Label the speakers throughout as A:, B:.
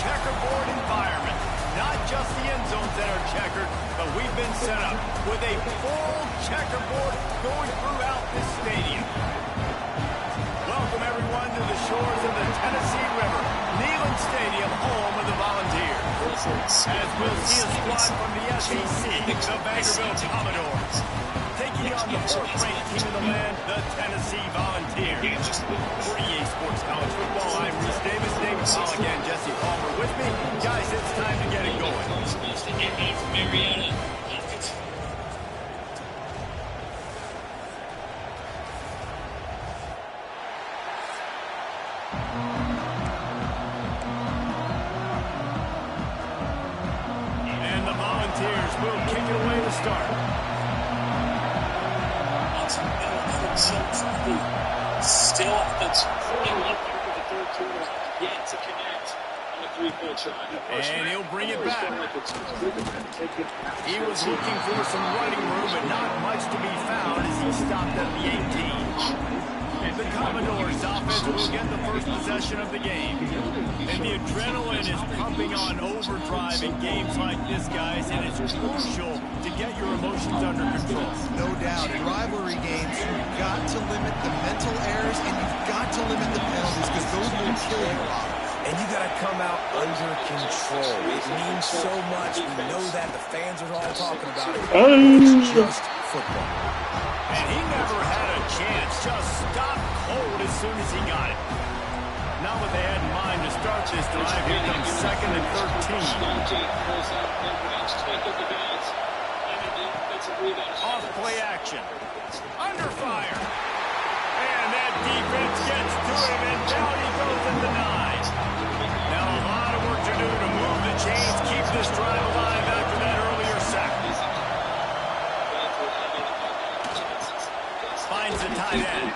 A: checkerboard environment. Not just the end zones that are checkered, but we've been set up with a full checkerboard going throughout this stadium. Welcome, everyone, to the shores of the Tennessee River, Neyland Stadium, home of the Volunteers. As we'll see a squad from the SEC, the Vanderbilt Commodores, taking on the fourth-ranked team in the land, the Tennessee Volunteers. For EA Sports College Football, I'm Reese Davis, David Hall again, Jesse Palmer with me. Guys, it's time to get it going. And the Volunteers will kick it away to start.
B: Still offense. For the third quarter, yet to connect on a three-point shot.
A: And he'll bring it back. He was looking for some running room, but not much to be found as he stopped at the 18. The Commodores offense will get the first possession of the game. And the adrenaline is pumping on overdrive in games like this, guys, and it's crucial to get your emotions under control.
C: No doubt. In rivalry games, you've got to limit the mental errors and you've got to limit the penalties because those will kill you.
D: And you got to come out under control. It means so much. We know that. The fans are all talking about it. It's just football.
A: And he never had a chance. Just stopped cold as soon as he got it. Not what they had in mind to start this drive. Here comes 2nd and 13. Off play action. Under fire. And that defense gets to him, and down he goes at the 9. Now a lot of work to do to move the chains, keep this drive alive after that earlier sack. Finds the tight end.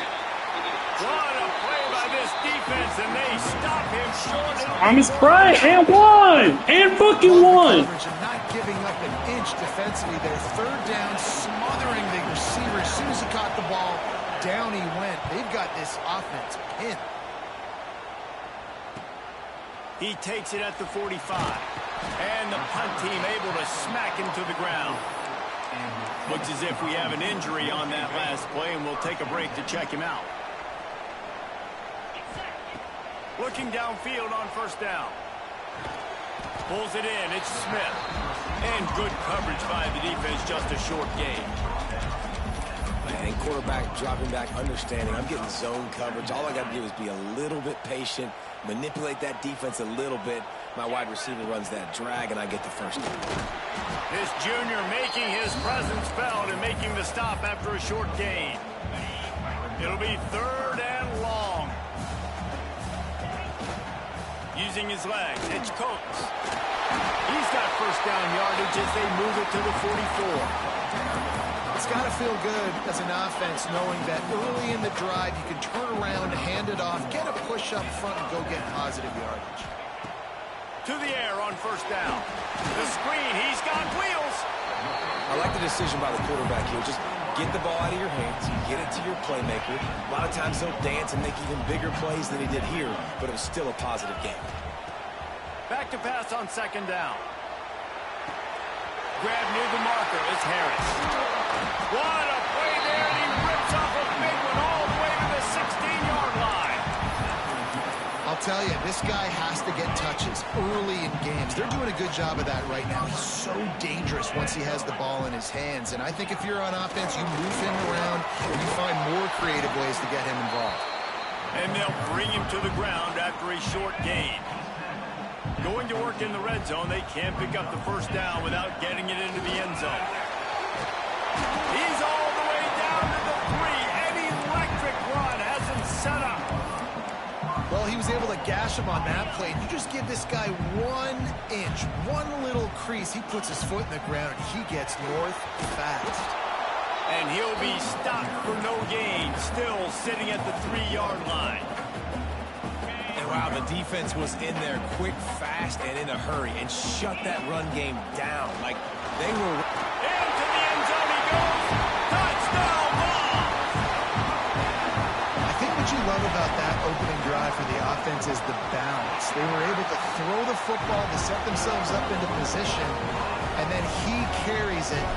A: What a play by this defense, and they stop him short.
E: Thomas Bryant, and one! And fucking one!
C: Not giving up an inch defensively there. Third down, smothering the receiver. As soon as he caught the ball, down he went. They've got this offense pinned.
A: He takes it at the 45. And the punt team able to smack him to the ground. Looks as if we have an injury on that last play, and we'll take a break to check him out. Looking downfield on first down. Pulls it in. It's Smith. And good coverage by the defense, just a short gain.
D: And quarterback dropping back, understanding. I'm getting zone coverage. All I got to do is be a little bit patient, manipulate that defense a little bit. My wide receiver runs that drag, and I get the first down.
A: This junior making his presence felt and making the stop after a short gain. It'll be 3rd and long. Using his legs, it's Coates. He's got first down yardage as they move it to the 44.
C: It's got to feel good as an offense knowing that early in the drive you can turn around, hand it off, get a push up front, and go get positive yardage.
A: To the air on first down. The screen, he's got wheels.
D: I like the decision by the quarterback here. Just get the ball out of your hands, get it to your playmaker. A lot of times he'll dance and make even bigger plays than he did here, but it was still a positive game.
A: Back to pass on 2nd down. Grab near the marker. It's Harris. What a play there, and he rips off a big one all the way to the 16-yard line.
C: I'll tell you, this guy has to get touches early in games. They're doing a good job of that right now. He's so dangerous once he has the ball in his hands. And I think if you're on offense, you move him around and you find more creative ways to get him involved.
A: And they'll bring him to the ground after a short gain. Going to work in the red zone, they can't pick up the first down without getting it into the end zone. He's all the way down to the 3. An electric run has him set up.
C: Well, he was able to gash him on that play. You just give this guy 1 inch, one little crease. He puts his foot in the ground, and he gets north fast.
A: And he'll be stopped for no gain, still sitting at the 3-yard line.
D: And wow, the defense was in there quick, fast, and in a hurry, and shut that run game down. Like they were.
A: Into the end zone he goes. Touchdown ball.
C: I think what you love about that opening drive drive for the offense is the balance. They were able to throw the football to set themselves up into position, and then he carries it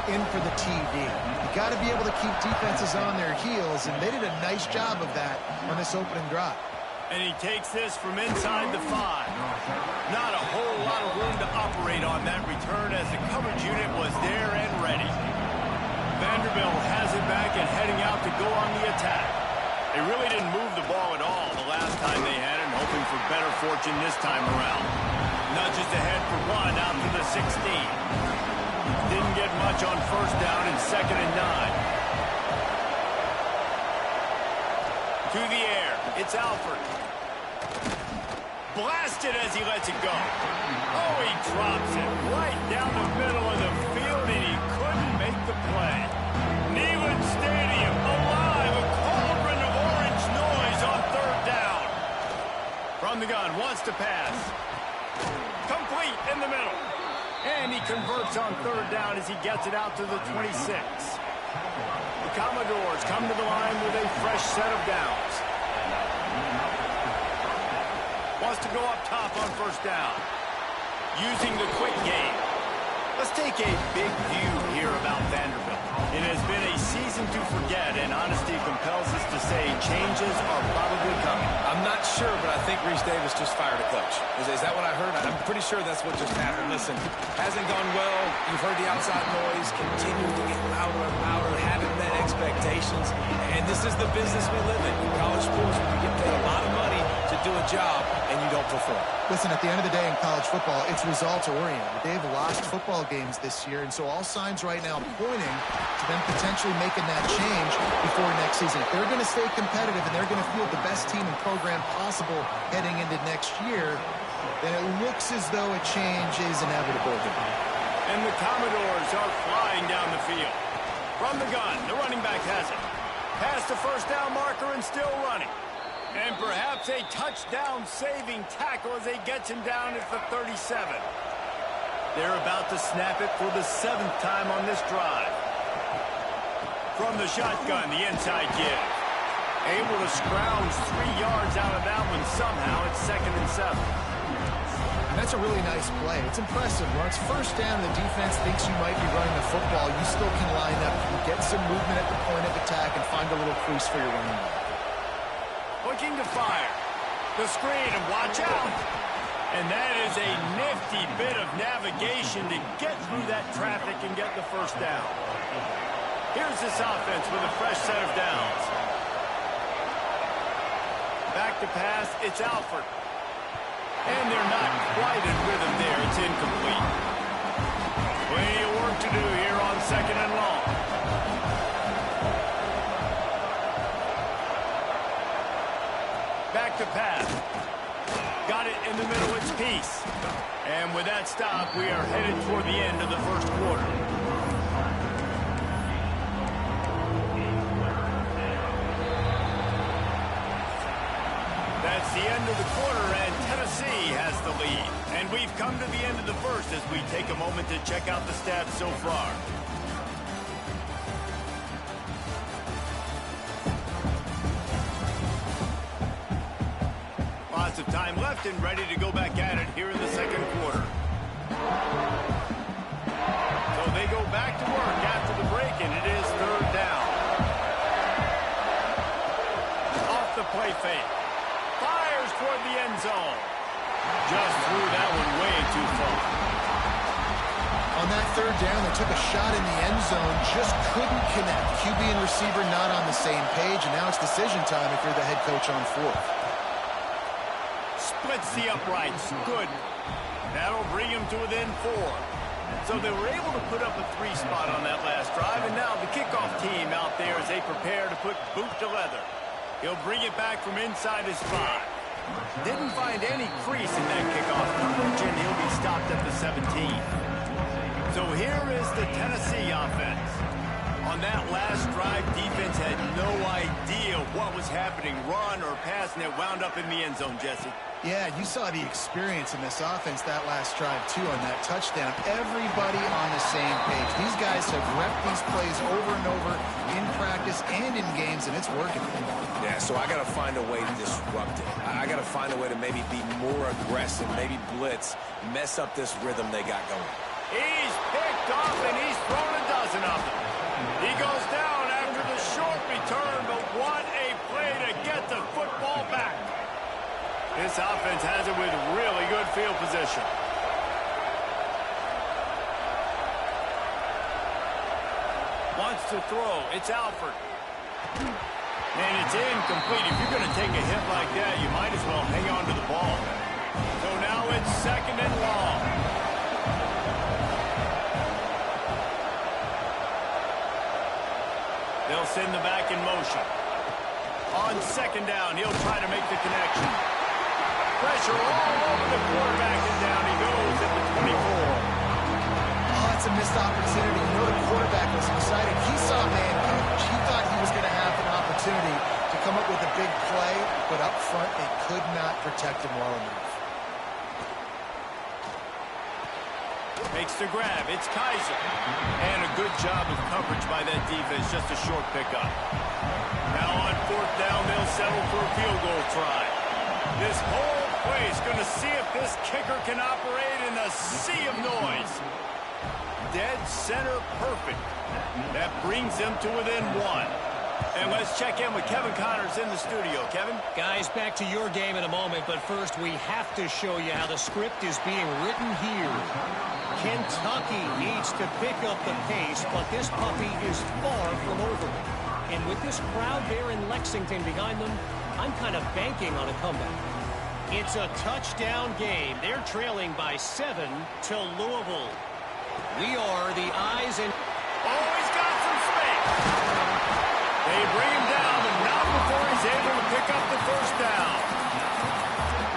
C: in for the TD. You got to be able to keep defenses on their heels, and they did a nice job of that on this opening drive.
A: And he takes this from inside the 5. Not a whole lot of room to operate on that return as the coverage unit was there and ready. Vanderbilt has it back and heading out to go on the attack. They really didn't move the ball at all the last time they had it, hoping for better fortune this time around. Nudges ahead for 1 out to the 16. Didn't get much on first down and 2nd and 9. To the air, it's Alford. Blasted as he lets it go. Oh, he drops it right down the middle of the field, and he couldn't make the play. Neyland Stadium alive, a cauldron of orange noise on 3rd down. From the gun, wants to pass. Complete in the middle. And he converts on 3rd down as he gets it out to the 26. The Commodores come to the line with a fresh set of downs. Wants to go up top on 1st down. Using the quick game. Let's take a big view here about Vanderbilt. It has been a season to forget, and honesty compels us to say changes are probably coming.
D: I'm not sure, but I think Reese Davis just fired a coach. Is that what I heard? I'm pretty sure that's what just happened. Listen, hasn't gone well. You've heard the outside noise, continuing to get louder and louder, haven't met expectations, and this is the business we live in college sports, where you get paid a lot of money to do a job, and you don't perform.
C: Listen, at the end of the day in college football, it's results-oriented. They've lost football games this year, and so all signs right now pointing to them potentially making that change before next season. If they're going to stay competitive and they're going to field the best team and program possible heading into next year, then it looks as though a change is inevitable.
A: And the Commodores are flying down the field. From the gun, the running back has it. Past the 1st down marker and still running. And perhaps a touchdown-saving tackle as they gets him down at the 37. They're about to snap it for the 7th time on this drive. From the shotgun, the inside give. Able to scrounge 3 yards out of that one somehow. It's 2nd and 7.
C: And that's a really nice play. It's impressive. When it's 1st down, the defense thinks you might be running the football. You still can line up, get some movement at the point of attack, and find a little crease for your running back.
A: Looking to fire. The screen, and watch out. And that is a nifty bit of navigation to get through that traffic and get the 1st down. Here's this offense with a fresh set of downs. Back to pass, it's Alford. And they're not quite in rhythm there. It's incomplete. Plenty of work to do here on 2nd and long. Back to pass. Got it in the middle, it's Peace. And with that stop, we are headed toward the end of the 1st quarter. That's the end of the quarter, and Tennessee has the lead. And we've come to the end of the 1st as we take a moment to check out the stats so far. Lots of time left and ready to go back at it here in the 2nd quarter. So they go back to work after the break, and it is 3rd down. Off the play fake. Fires toward the end zone. Just threw that one way too far.
C: On that 3rd down, they took a shot in the end zone, just couldn't connect. QB and receiver not on the same page, and now it's decision time if you're the head coach on 4th.
A: Splits the uprights. Good. That'll bring him to within 4. So they were able to put up a 3 spot on that last drive, and now the kickoff team out there as they prepare to put boot to leather. He'll bring it back from inside his 5. Didn't find any crease in that kickoff coverage, and he'll be stopped at the 17. So here is the Tennessee offense. On that last drive, defense had no idea what was happening, run or pass, and it wound up in the end zone, Jesse.
C: Yeah, you saw the experience in this offense that last drive, too, on that touchdown. Everybody on the same page. These guys have repped these plays over and over in practice and in games, and it's working.
D: Yeah, so I got to find a way to disrupt it. I got to find a way to maybe be more aggressive, maybe blitz, mess up this rhythm they got going.
A: He's picked off, and he's thrown a dozen of them. He goes down after the short return, but what a play to get the football back. This offense has it with really good field position. Wants to throw. It's Alford. And it's incomplete. If you're going to take a hit like that, you might as well hang on to the ball. So now it's 2nd and long. They'll send the back in motion. On 2nd down, he'll try to make the connection. Pressure all over the quarterback, and down he goes at the 24.
C: Oh, it's a missed opportunity. You know the quarterback was excited. He saw man coverage. He thought he was going to have an opportunity to come up with a big play, but up front, they could not protect him well enough.
A: Makes the grab. It's Kaiser. And a good job of coverage by that defense. Just a short pickup. Now on 4th down, they'll settle for a field goal try. This whole play is going to see if this kicker can operate in a sea of noise. Dead center perfect. That brings them to within 1. And let's check in with Kevin Connors in the studio. Kevin?
F: Guys, back to your game in a moment, but first we have to show you how the script is being written here. Kentucky needs to pick up the pace, but this puppy is far from over. And with this crowd there in Lexington behind them, I'm kind of banking on a comeback. It's a touchdown game. They're trailing by 7 to Louisville. We are the eyes and...
A: Oh, he's got some space. They bring him down, but not before he's able to pick up the 1st down.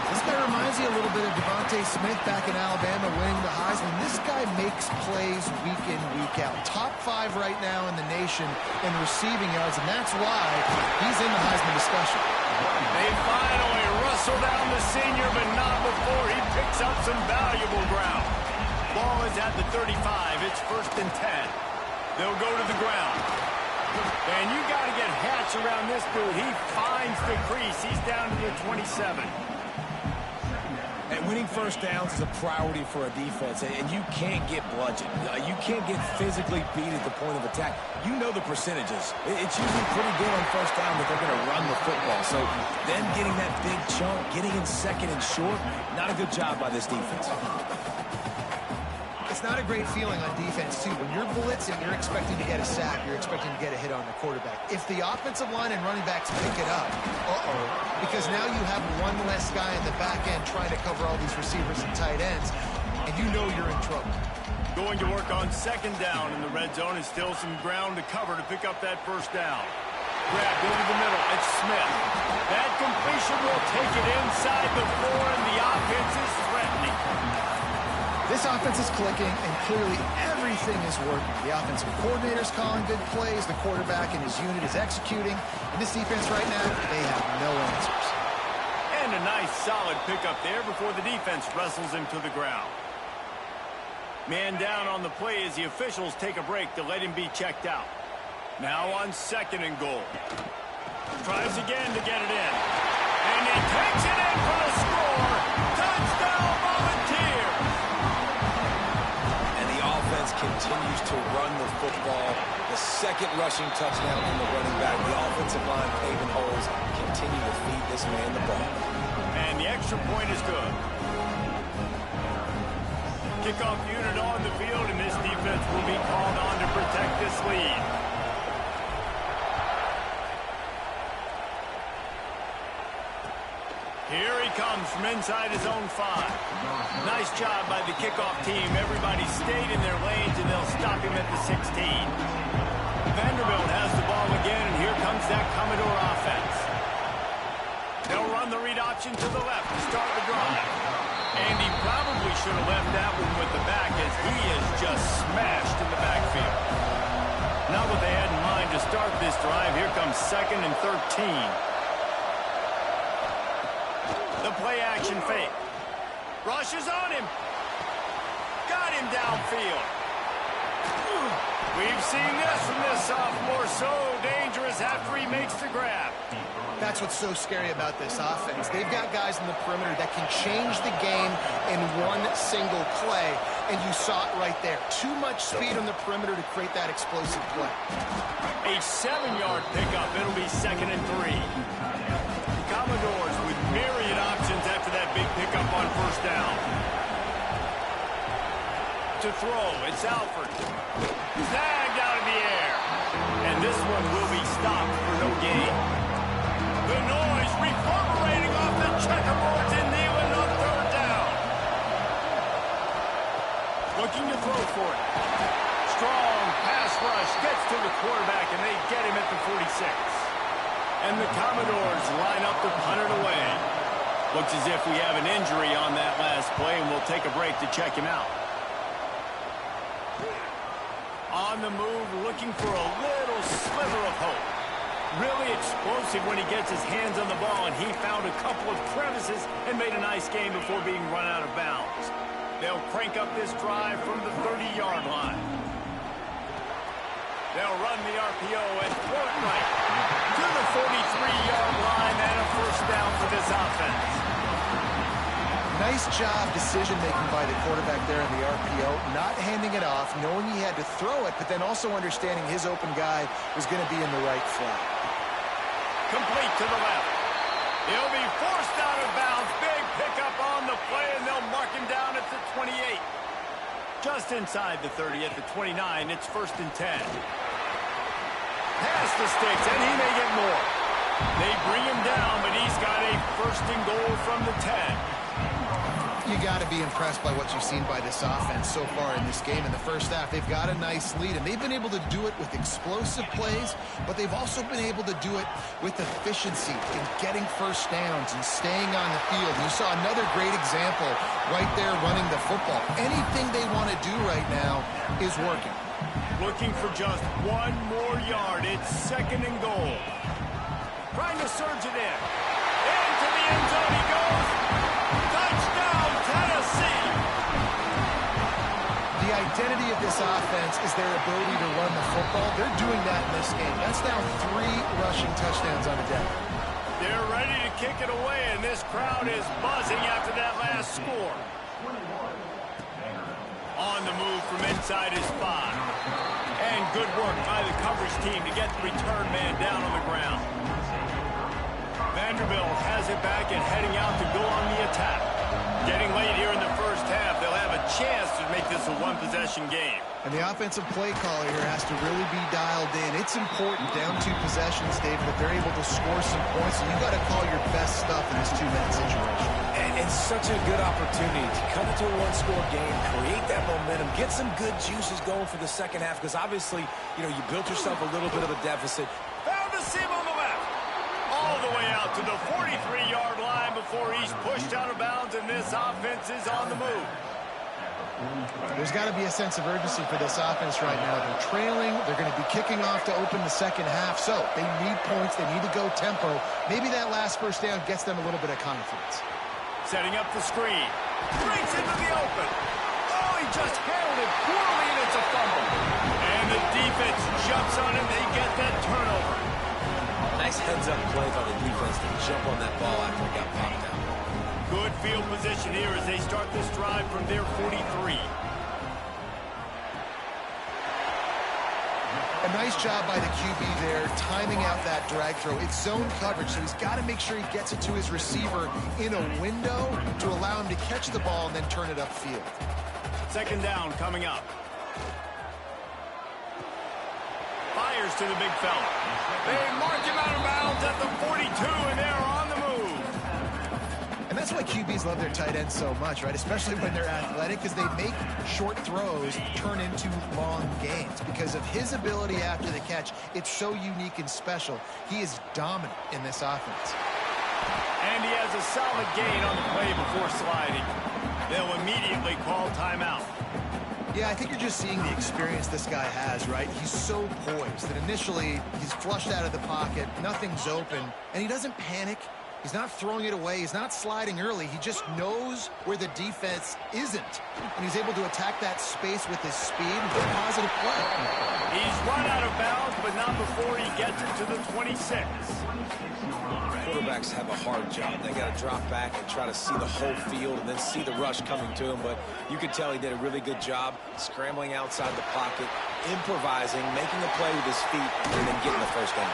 C: This guy reminds you a little bit of Devontae Smith back in Alabama winning the Heisman. This guy makes plays week in, week out. Top 5 right now in the nation in receiving yards, and that's why he's in the Heisman discussion.
A: They finally rustle down the senior, but not before he picks up some valuable ground. Ball is at the 35. It's 1st and 10. They'll go to the ground. And you got to get Hatch around this dude. He finds the crease. He's down to the 27.
D: And winning 1st downs is a priority for a defense, and you can't get bludgeoned. You can't get physically beat at the point of attack. You know the percentages. It's usually pretty good on 1st down that they're going to run the football. So then getting that big chunk, getting in 2nd and short, not a good job by this defense.
C: It's not a great feeling on defense, too. When you're blitzing, you're expecting to get a sack. You're expecting to get a hit on the quarterback. If the offensive line and running backs pick it up, because now you have one less guy in the back end trying to cover all these receivers and tight ends, and you know you're in trouble.
A: Going to work on 2nd down in the red zone, and still some ground to cover to pick up that 1st down. Grabbed over the middle. It's Smith. That completion will take it inside the 4, and the offense is threatening.
C: This offense is clicking, and clearly everything is working. The offensive coordinator's calling good plays. The quarterback and his unit is executing. And this defense right now, they have no answers.
A: And a nice, solid pickup there before the defense wrestles him to the ground. Man down on the play as the officials take a break to let him be checked out. Now on 2nd and goal. Tries again to get it in. And he takes it in for the score. Touchdown, Volunteers!
D: Continues to run the football. The 2nd rushing touchdown from the running back. The offensive line paving holes. Continue to feed this man the ball.
A: And the extra point is good. Kickoff unit on the field, and this defense will be called on to protect this lead. Here he comes from inside his own 5. Nice job by the kickoff team. Everybody stayed in their lanes, and they'll stop him at the 16. Vanderbilt has the ball again, and here comes that Commodore offense. They'll run the read option to the left to start the drive. And he probably should have left that one with the back as he is just smashed in the backfield. Not what they had start this drive. Here comes 2nd and 13. The play action fake. Rushes on him. Got him downfield. We've seen this from this sophomore. So dangerous after he makes the grab.
C: That's what's so scary about this offense. They've got guys in the perimeter that can change the game in one single play, and you saw it right there. Too much speed on the perimeter to create that explosive play.
A: A 7-yard pickup. It'll be 2nd and 3. The Commodores with myriad options after that big pickup on 1st down. To throw, it's Alford. Snagged out of the air. And this one will be stopped for no gain. The noise reverberating off the checkerboards in Neyland on 3rd down. Looking to throw for it. Strong pass rush gets to the quarterback, and they get him at the 46. And the Commodores line up to punt it away. Looks as if we have an injury on that last play, and we'll take a break to check him out. On the move, looking for a little sliver of hope. Really explosive when he gets his hands on the ball, and he found a couple of crevices and made a nice game before being run out of bounds. They'll crank up this drive from the 30-yard line. They'll run the RPO and throw it right to the 43-yard line, and a 1st down for this offense.
C: Nice job decision-making by the quarterback there in the RPO, not handing it off, knowing he had to throw it, but then also understanding his open guy was going to be in the right flat.
A: Complete to the left. He'll be forced out of bounds. Big pickup on the play, and they'll mark him down at the 28. Just inside the 30 at the 29, it's 1st and 10. Pass the sticks, and he may get more. They bring him down, but he's got a 1st and goal from the 10.
C: You got to be impressed by what you've seen by this offense so far in this game. In the 1st half, they've got a nice lead, and they've been able to do it with explosive plays, but they've also been able to do it with efficiency in getting 1st downs and staying on the field. You saw another great example right there running the football. Anything they want to do right now is working.
A: Looking for just 1 more yard. It's 2nd and goal. Trying to surge it in. Into the end zone he goes. Touchdown, Tennessee!
C: The identity of this offense is their ability to run the football. They're doing that in this game. That's now 3 rushing touchdowns on the day.
A: They're ready to kick it away, and this crowd is buzzing after that last score. On the move from inside his 5. And good work by the coverage team to get the return man down on the ground. Vanderbilt has it back and heading out to go on the attack. Getting late here in the 1st half, they'll have a chance to make this a 1-possession game.
C: And the offensive play caller here has to really be dialed in. It's important, down 2 possessions, David, if they're able to score some points. So you got to call your best stuff in this 2-minute situation.
D: And it's such a good opportunity to come into a 1-score game, create that momentum, get some good juices going for the 2nd half, because obviously, you built yourself a little bit of a deficit.
A: Found the seam on the left. All the way out to the 43-yard line before he's pushed out of bounds, and this offense is on the move.
C: There's got to be a sense of urgency for this offense right now. They're trailing. They're going to be kicking off to open the 2nd half, so they need points. They need to go tempo. Maybe that last 1st down gets them a little bit of confidence.
A: Setting up the screen. Breaks into the open. Oh, he just handled it poorly, and it's a fumble. And the defense jumps on him. They get that turnover.
D: Nice heads-up play by the defense to jump on that ball after it got popped out.
A: Good field position here as they start this drive from their 43.
C: A nice job by the QB there, timing out that drag throw. It's zone coverage, so he's got to make sure he gets it to his receiver in a window to allow him to catch the ball and then turn it upfield.
A: 2nd down coming up. Fires to the big fella. They mark him out of bounds at the 42, and they're on the move.
C: And that's why QBs love their tight ends so much, right? Especially when they're athletic, because they make short throws turn into long gains. Because of his ability after the catch, it's so unique and special. He is dominant in this offense.
A: And he has a solid gain on the play before sliding. They'll immediately call timeout.
C: Yeah, I think you're just seeing the experience this guy has, right? He's so poised that initially he's flushed out of the pocket, nothing's open, and he doesn't panic. He's not throwing it away. He's not sliding early. He just knows where the defense isn't. And he's able to attack that space with his speed and put positive play.
A: He's run out of bounds, but not before he gets it to the 26.
D: Quarterbacks have a hard job. They got to drop back and try to see the whole field and then see the rush coming to him. But you could tell he did a really good job scrambling outside the pocket, improvising, making a play with his feet, and then getting the first down.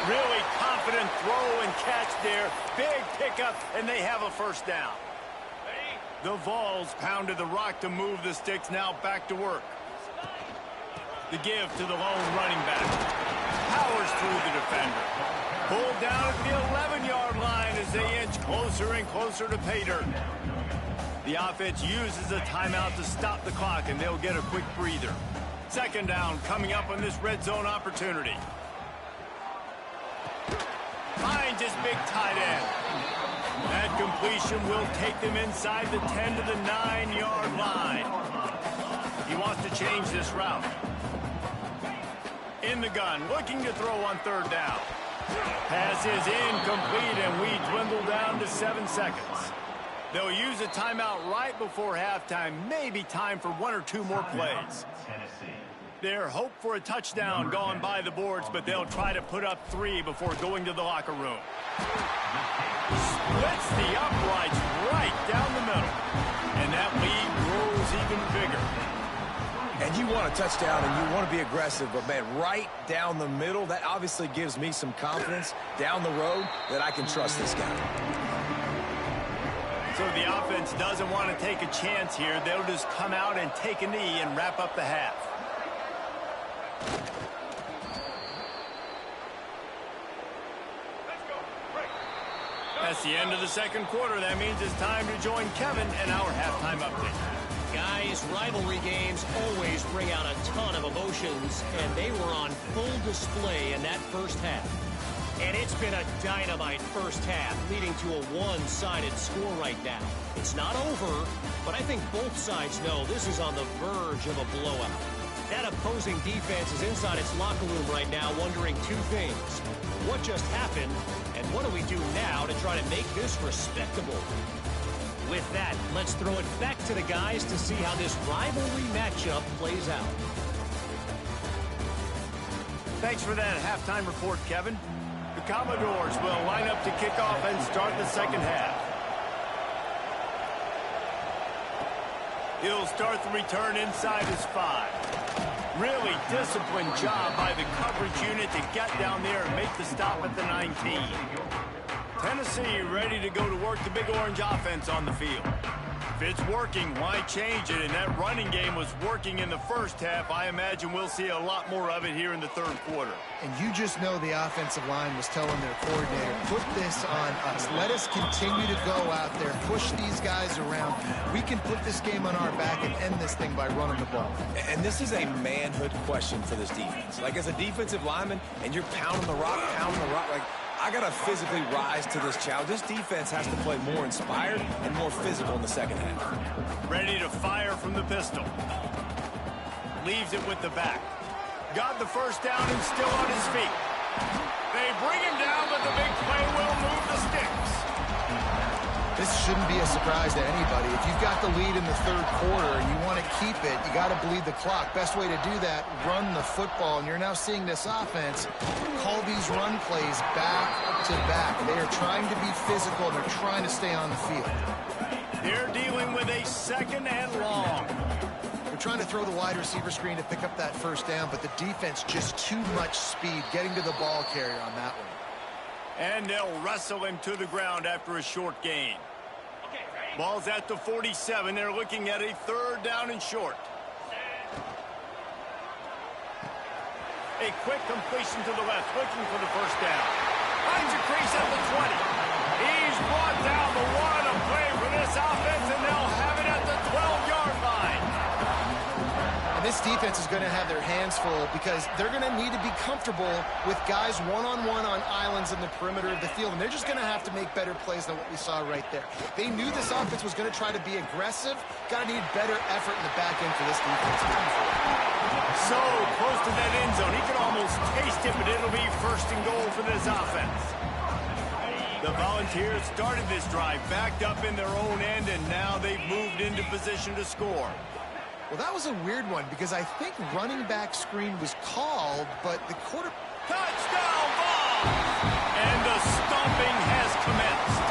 A: Really confident throw and catch there. Big pickup, and they have a first down. The Vols pounded the rock to move the sticks. Now back to work. The give to the lone running back. Powers through the defender. Pulled down at the 11-yard line as they inch closer and closer to pay dirt. The offense uses a timeout to stop the clock, and they'll get a quick breather. Second down coming up on this red zone opportunity. Finds his big tight end. That completion will take them inside the 10 to the 9-yard line. He wants to change this route. In the gun, looking to throw on third down. Pass is incomplete, and we dwindle down to 7 seconds. They'll use a timeout right before halftime. Maybe time for 1 or 2 more plays. Their hope for a touchdown gone by the boards, but they'll try to put up 3 before going to the locker room. Splits the uprights right down the middle. And that lead grows even bigger.
D: And you want a touchdown and you want to be aggressive, but, man, right down the middle, that obviously gives me some confidence down the road that I can trust this guy.
A: So the offense doesn't want to take a chance here. They'll just come out and take a knee and wrap up the half. That's the end of the second quarter. That means it's time to join Kevin and our halftime update.
F: Guys, rivalry games always bring out a ton of emotions, and they were on full display in that first half. And it's been a dynamite first half, leading to a one-sided score right now. It's not over, but I think both sides know this is on the verge of a blowout. That opposing defense is inside its locker room right now wondering 2 things. What just happened, and what do we do now to try to make this respectable? With that, let's throw it back to the guys to see how this rivalry matchup plays out.
A: Thanks for that halftime report, Kevin. The Commodores will line up to kick off and start the second half. He'll start the return inside his 5. Really disciplined job by the coverage unit to get down there and make the stop at the 19. Tennessee ready to go to work the Big Orange offense on the field. If it's working, why change it? And that running game was working in the first half. I imagine we'll see a lot more of it here in the third quarter.
C: And you just know the offensive line was telling their coordinator, put this on us. Let us continue to go out there, push these guys around. We can put this game on our back and end this thing by running the ball.
D: And this is a manhood question for this defense. Like, as a defensive lineman, and you're pounding the rock, like, I got to physically rise to this challenge. This defense has to play more inspired and more physical in the second half.
A: Ready to fire from the pistol. Leaves it with the back. Got the first down and still on his feet. They bring him down, but the big play will move the sticks.
C: This shouldn't be a surprise to anybody. If you've got the lead in the third quarter and you want to keep it, you got to bleed the clock. Best way to do that, run the football. And you're now seeing this offense call these run plays back to back. They are trying to be physical, and they're trying to stay on the field.
A: They're dealing with a second and long.
C: They're trying to throw the wide receiver screen to pick up that first down, but the defense just too much speed getting to the ball carrier on that one.
A: And they'll wrestle him to the ground after a short gain. Ball's at the 47. They're looking at a third down and short. A quick completion to the left, looking for the first down. Finds a crease at the 20. He's brought down the one. A play for this offense, and they'll have it at the 12-yard line.
C: And this This defense is going to have their hands full because they're going to need to be comfortable with guys one-on-one on islands in the perimeter of the field, and they're just going to have to make better plays than what we saw right there. They knew this offense was going to try to be aggressive. Got to need better effort in the back end for this defense.
A: So close to that end zone. He can almost taste it, but it'll be first and goal for this offense. The Volunteers started this drive backed up in their own end, and now they've moved into position to score.
C: Well, that was a weird one because I think running back screen was called, but the quarter...
A: Touchdown ball! And the stomping has commenced.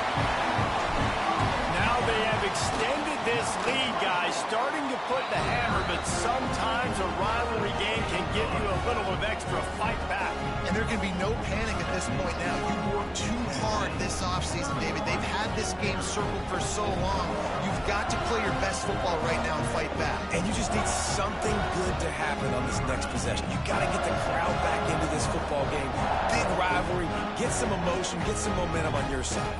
A: Now they have extended this lead, guys, starting to put the hammer, but sometimes a rivalry game can give you a little of extra fight back.
C: And there can be no panic at this point now. You worked too hard this offseason, David. They've had this game circled for so long. You've got to play your best football right now and fight back.
D: And you just need something good to happen on this next possession. You got to get the crowd back into this football game. Big rivalry. Get some emotion. Get some momentum on your side.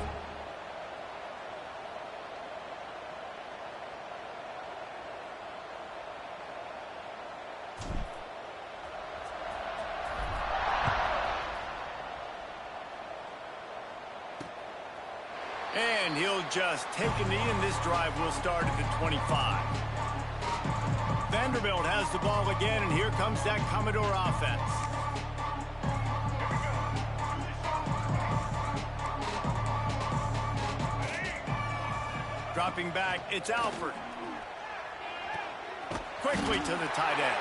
A: And he'll just take a knee, and this drive will start at the 25. Vanderbilt has the ball again, and here comes that Commodore offense. Dropping back, it's Alford. Quickly to the tight end.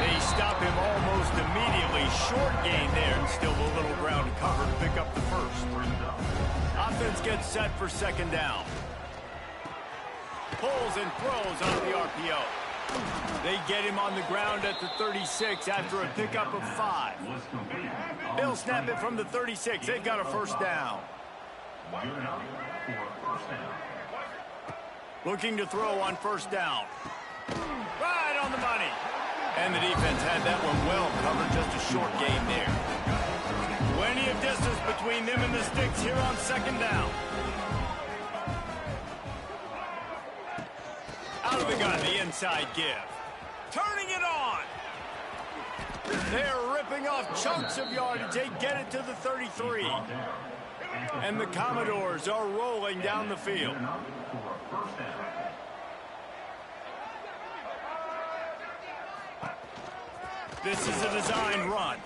A: They stop him almost immediately. Short gain there, and still a little ground to cover to pick up the first. Offense gets set for second down. Pulls and throws on the RPO. They get him on the ground at the 36 after a pickup of 5. They'll snap it from the 36. They've got a first down. Looking to throw on first down. Right on the money. And the defense had that one well covered, just a short gain there. Plenty of distance between them and the sticks here on second down. Out of the gun, the inside give. Turning it on. They're ripping off chunks of yardage. They get it to the 33. And the Commodores are rolling down the field. This is a design run.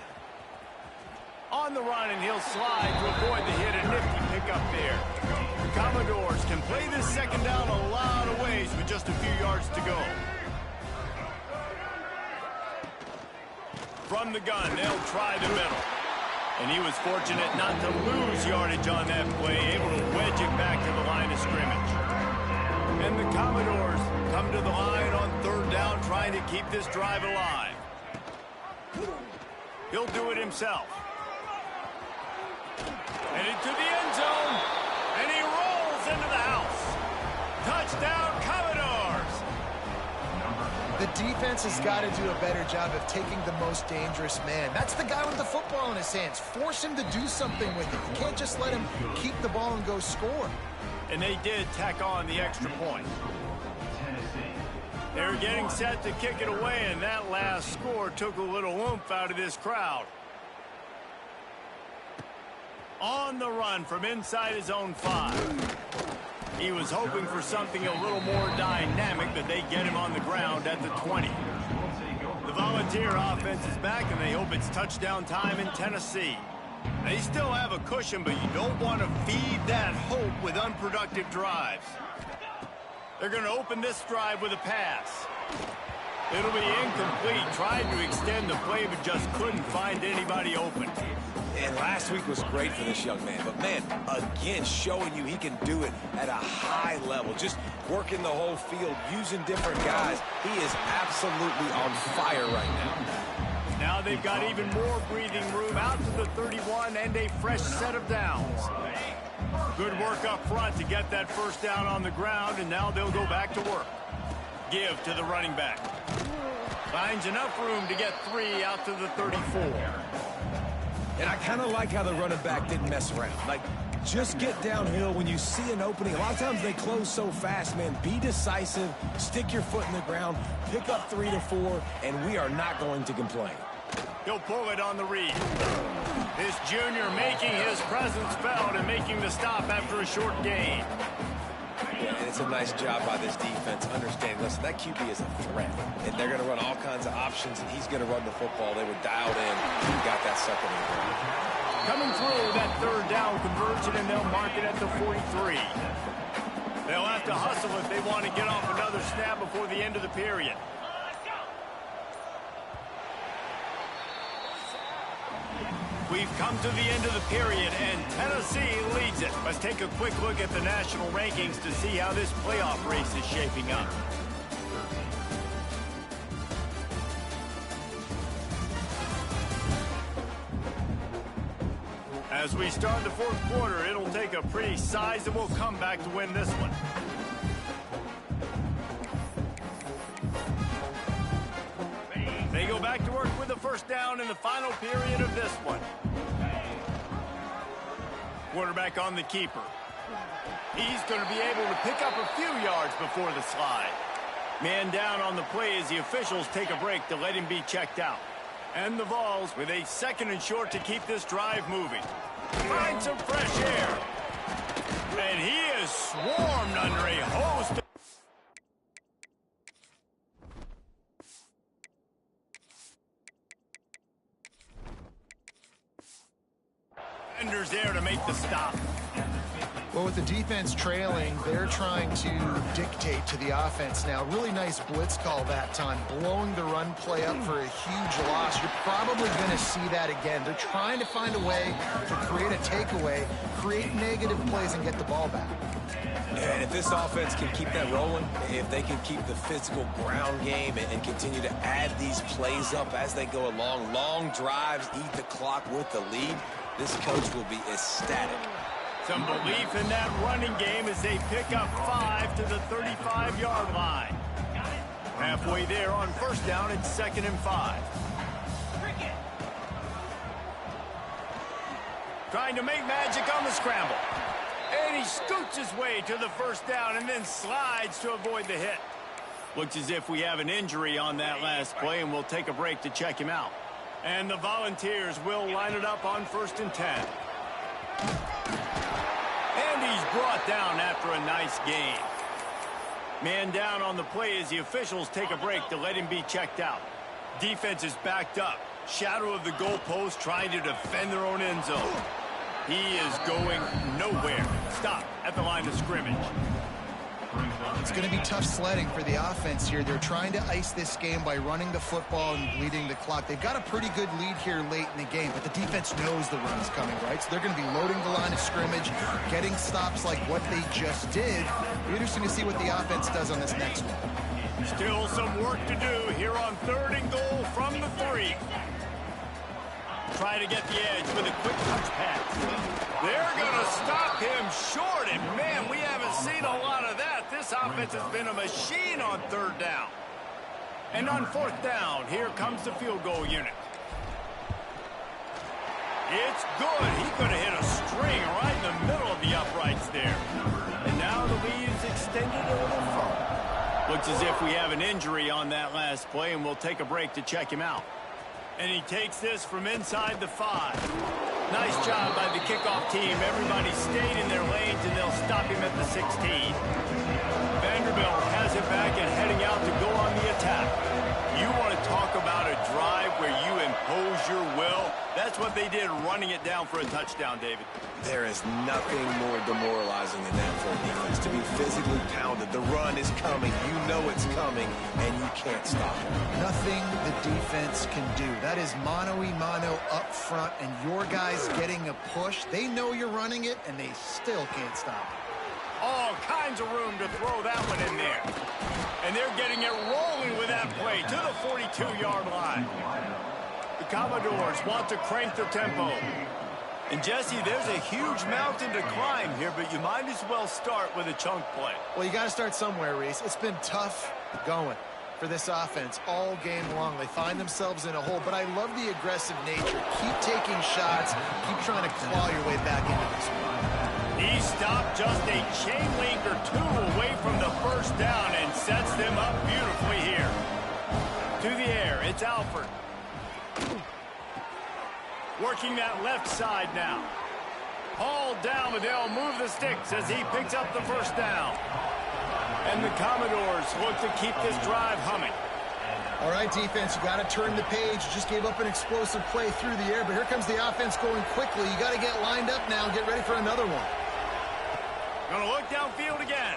A: On the run, and he'll slide to avoid the hit. A nifty pickup there. The Commodores can play this second down a lot of ways with just a few yards to go. From the gun, they'll try the middle. And he was fortunate not to lose yardage on that play, able to wedge it back to the line of scrimmage. And the Commodores come to the line on third down, trying to keep this drive alive. He'll do it himself. And into the end zone, and he rolls into the house. Touchdown, Commodores!
C: The defense has got to do a better job of taking the most dangerous man. That's the guy with the football in his hands. Force him to do something with it. You can't just let him keep the ball and go score.
A: And they did tack on the extra point. They were getting set to kick it away, and that last score took a little oomph out of this crowd. On the run from inside his own 5. He was hoping for something a little more dynamic, but they get him on the ground at the 20. The Volunteer offense is back, and they hope it's touchdown time in Tennessee. They still have a cushion, but you don't want to feed that hope with unproductive drives. They're going to open this drive with a pass. It'll be incomplete. Tried to extend the play, but just couldn't find anybody open.
D: And last week was great for this young man. But, man, again, showing you he can do it at a high level. Just working the whole field, using different guys. He is absolutely on fire right now.
A: Now they've got even more breathing room out to the 31 and a fresh set of downs. Good work up front to get that first down on the ground, and now they'll go back to work. Give to the running back. Finds enough room to get 3 out to the 34.
D: And I kind of like how the running back didn't mess around. Like, just get downhill when you see an opening. A lot of times they close so fast, man. Be decisive, stick your foot in the ground, pick up 3 to 4, and we are not going to complain.
A: He'll pull it on the read. This junior making his presence felt and making the stop after a short gain.
D: And it's a nice job by this defense understanding, listen, that QB is a threat. And they're going to run all kinds of options, and he's going to run the football. They were dialed in and got that sucker in the ground.
A: Coming through that third down conversion, and they'll mark it at the 43. They'll have to hustle if they want to get off another snap before the end of the period. We've come to the end of the period, and Tennessee leads it. Let's take a quick look at the national rankings to see how this playoff race is shaping up. As we start the fourth quarter, it'll take a pretty sizable comeback to win this one. They go back to work with the first down in the final period of this one. Quarterback on the keeper. He's going to be able to pick up a few yards before the slide. Man down on the play as the officials take a break to let him be checked out. And the Vols with a 2nd and short to keep this drive moving. Find some fresh air. And he is swarmed under a host of defenders there to make the stop.
C: Well, with the defense trailing, they're trying to dictate to the offense now. Really nice blitz call that time, blowing the run play up for a huge loss. You're probably going to see that again. They're trying to find a way to create a takeaway, create negative plays, and get the ball back.
D: And if this offense can keep that rolling, if they can keep the physical ground game and continue to add these plays up as they go along, long drives, eat the clock with the lead, this coach will be ecstatic.
A: Some belief in that running game as they pick up 5 to the 35-yard line. Halfway there on first down, it's 2nd and 5. Trying to make magic on the scramble. And he scoots his way to the first down and then slides to avoid the hit. Looks as if we have an injury on that last play, and we'll take a break to check him out. And the Volunteers will line it up on 1st and 10. And he's brought down after a nice gain. Man down on the play as the officials take a break to let him be checked out. Defense is backed up. Shadow of the goalpost trying to defend their own end zone. He is going nowhere. Stop at the line of scrimmage.
C: It's going to be tough sledding for the offense here. They're trying to ice this game by running the football and bleeding the clock. They've got a pretty good lead here late in the game, but the defense knows the run is coming, right? So they're going to be loading the line of scrimmage, getting stops like what they just did. It'll be interesting to see what the offense does on this next one.
A: Still some work to do here on 3rd and goal from the 3. Try to get the edge with a quick touch pass. They're going to stop him short, and man, we haven't seen a lot of that. This offense has been a machine on 3rd down. And on 4th down, here comes the field goal unit. It's good. He could have hit a string right in the middle of the uprights there. And now the lead is extended a little further. Looks as if we have an injury on that last play, and we'll take a break to check him out. And he takes this from inside the 5. Nice job by the kickoff team. Everybody stayed in their lanes, and they'll stop him at the 16. Vanderbilt has it back and heading out to go on the attack. You want to talk about a drive where you impose your will? That's what they did, running it down for a touchdown, David.
D: There is nothing more demoralizing than that for a defense, to be physically pounded. The run is coming. You know it's coming, and you can't stop it.
C: Nothing the defense can do. That is mano-a-mano up front, and your guys getting a push. They know you're running it, and they still can't stop it.
A: All kinds of room to throw that one in there. And they're getting it rolling with that play to the 42-yard line. The Commodores want to crank the tempo. And, Jesse, there's a huge mountain to climb here, but you might as well start with a chunk play.
C: Well, you got to start somewhere, Reese. It's been tough going. for this offense all game long. They find themselves in a hole, but I love the aggressive nature. Keep taking shots. Keep trying to claw your way back into this one.
A: He stopped just a chain link or two away from the first down and sets them up beautifully here. To the air, it's Alford. Working that left side now. Hauled down, but they'll move the sticks as he picks up the first down. And the Commodores look to keep this drive humming.
C: All right, defense, you got to turn the page. You just gave up an explosive play through the air, but here comes the offense going quickly. You got to get lined up now and get ready for another one.
A: Gonna look downfield again.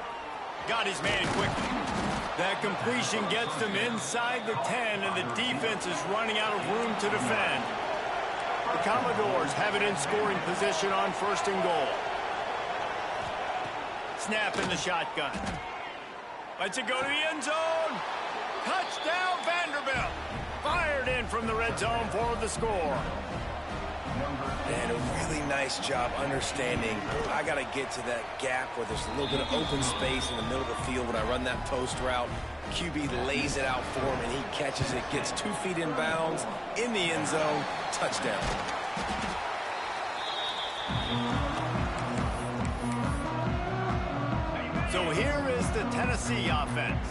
A: Got his man quickly. That completion gets them inside the 10, and the defense is running out of room to defend. The Commodores have it in scoring position on 1st and goal. Snap in the shotgun. Lets it go to the end zone. Touchdown, Vanderbilt. Fired in from the red zone for the score.
D: And a really nice job understanding I got to get to that gap where there's a little bit of open space in the middle of the field when I run that post route. QB lays it out for him, and he catches it, gets 2 feet in bounds, in the end zone, touchdown.
A: So here is the Tennessee offense.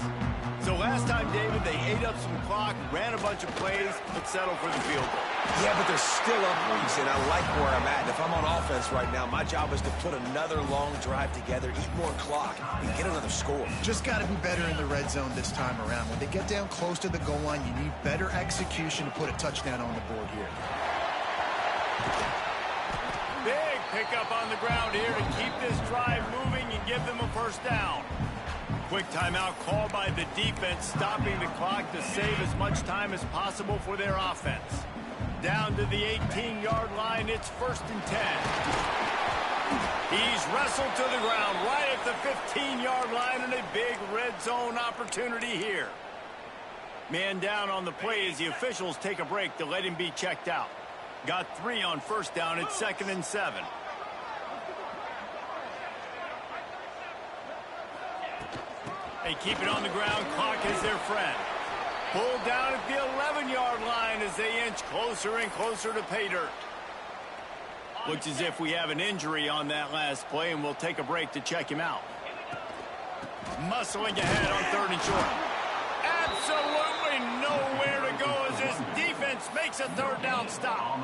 A: So last time, David, they ate up some clock, ran a bunch of plays, but settled for the field goal.
D: Yeah, but they're still up, Reese, and I like where I'm at. And if I'm on offense right now, my job is to put another long drive together, eat more clock, and get another score.
C: Just got to be better in the red zone this time around. When they get down close to the goal line, you need better execution to put a touchdown on the board here.
A: Big pickup on the ground here to keep this drive moving and give them a first down. Quick timeout called by the defense, stopping the clock to save as much time as possible for their offense. Down to the 18-yard line, it's 1st and 10. He's wrestled to the ground right at the 15-yard line, and a big red zone opportunity here. Man down on the play as the officials take a break to let him be checked out. Got 3 on 1st down, it's 2nd and 7. They keep it on the ground. Clock is their friend. Pulled down at the 11-yard line as they inch closer and closer to pay dirt. Looks as if we have an injury on that last play, and we'll take a break to check him out. Muscling ahead on 3rd and short. Absolutely nowhere to go as this defense makes a 3rd down stop.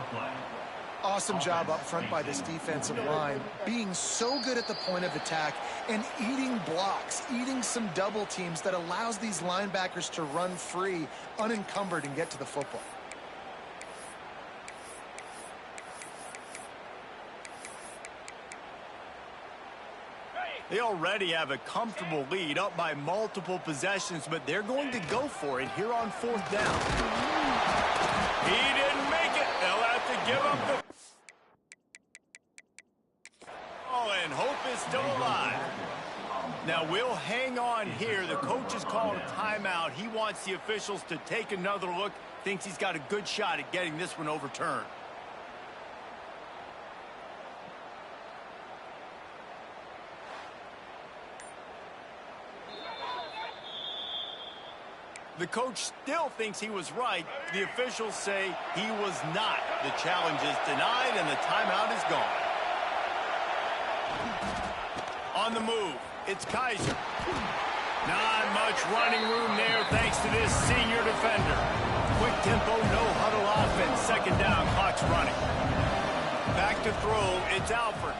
C: Awesome job up front by this defensive line, being so good at the point of attack and eating blocks, eating some double teams that allows these linebackers to run free, unencumbered, and get to the football.
A: They already have a comfortable lead, up by multiple possessions, but they're going to go for it here on 4th down. He didn't make it. They'll have to give up the... Oh, and hope is still alive. Now, we'll hang on here. The coach is calling a timeout. He wants the officials to take another look. Thinks he's got a good shot at getting this one overturned. The coach still thinks he was right. The officials say he was not. The challenge is denied, and the timeout is gone. On the move, it's Kaiser. Not much running room there thanks to this senior defender. Quick tempo, no huddle offense. 2nd down, clock's running. Back to throw, it's Alford.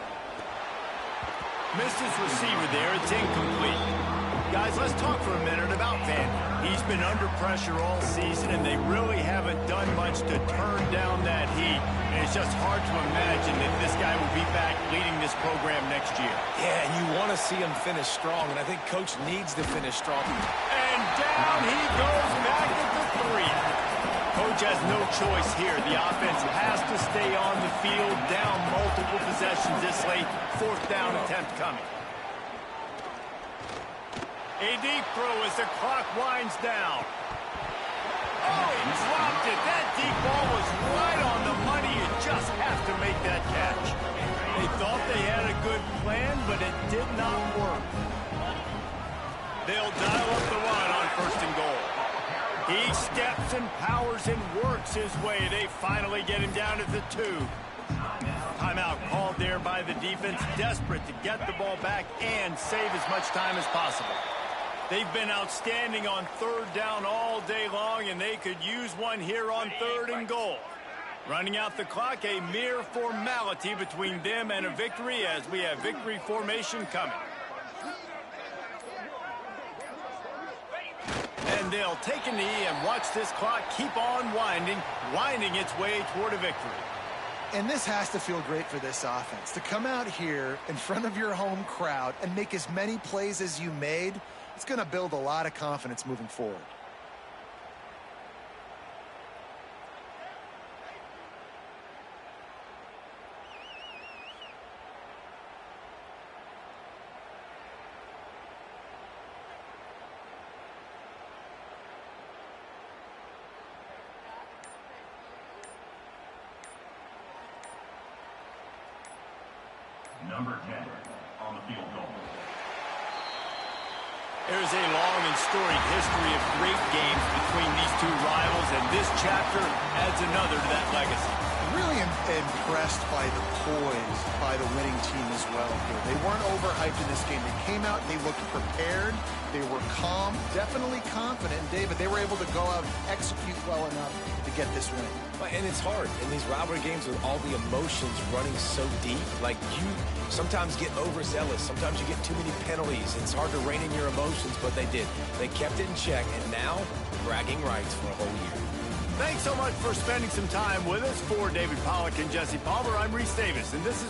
A: Missed his receiver there, it's incomplete. Guys, let's talk for a minute about Vandy. He's been under pressure all season, and they really haven't done much to turn down that heat. And it's just hard to imagine that this guy will be back leading this program next year.
D: Yeah, and you want to see him finish strong, and I think Coach needs to finish strong.
A: And down he goes back at the 3. Coach has no choice here. The offense has to stay on the field, down multiple possessions this late. 4th down attempt coming. A deep throw as the clock winds down. Oh, he dropped it. That deep ball was right on the money. You just have to make that catch. They thought they had a good plan, but it did not work. They'll dial up the run on 1st and goal. He steps and powers and works his way. They finally get him down at the 2. Timeout called there by the defense, desperate to get the ball back and save as much time as possible. They've been outstanding on 3rd down all day long, and they could use one here on 3rd and goal. Running out the clock, a mere formality between them and a victory as we have victory formation coming. And they'll take a knee and watch this clock keep on winding its way toward a victory.
C: And this has to feel great for this offense. To come out here in front of your home crowd and make as many plays as you made, it's going to build a lot of confidence moving forward.
G: Number 10 on the field goal.
A: There's a long and storied history of great games between these two rivals, and this chapter adds another to that legacy.
C: Really impressed by the poise by the winning team as well here. They weren't overhyped in this game. They came out, they looked prepared, they were calm, definitely confident. And David, they were able to go out and execute well enough to get this win.
D: And it's hard in these rivalry games with all the emotions running so deep. Like, you sometimes get overzealous. Sometimes you get too many penalties. It's hard to rein in your emotions, but they did. They kept it in check, and now bragging rights for a whole year.
A: Thanks so much for spending some time with us. For David Pollack and Jesse Palmer, I'm Reese Davis, and this is